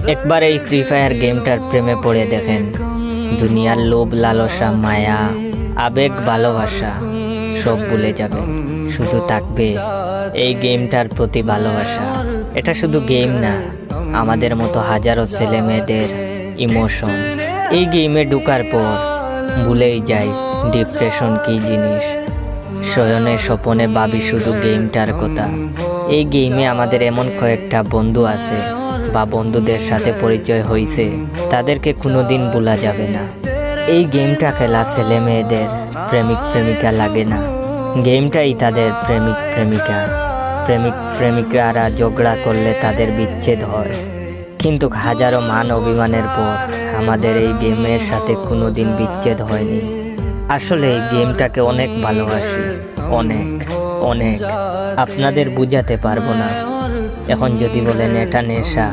একবার এই free fire গেমটার প্রেমে পড়ে দেখেন। দুনিয়ার লোভ, লালসা, মায়া, আবেগ, ভালোবাসা সব ভুলে যাবেন। শুধু থাকবে এই গেমটার প্রতি ভালোবাসা। এটা শুধু গেম না, আমাদের মতো হাজারো ছেলে মেয়েদের ইমোশন। এই গেমে ঢোকার পর ভুলেই যাই ডিপ্রেশন কি জিনিস। শয়নে স্বপনে ভাবি শুধু গেমটার কথা। এই গেমে আমাদের এমন কয়েকটা বন্ধু আছে বা বন্ধুদের সাথে পরিচয় হয়েছে, তাদেরকে কোনোদিন ভোলা যাবে না। এই গেমটা খেলা ছেলে মেয়েদের প্রেমিক প্রেমিকা লাগে না, গেমটাই তাদের প্রেমিক প্রেমিকা। প্রেমিক প্রেমিকারা ঝগড়া করলে তাদের বিচ্ছেদ হয়, কিন্তু হাজারো মান অভিমানের পর আমাদের এই গেমের সাথে কোনোদিন বিচ্ছেদ হয়নি। আসলে এই গেমটাকে অনেক ভালোবাসি, অনেক অনেক। আপনাদের বুঝাতে পারবো না। এখন যদি বলেন এটা নেশা,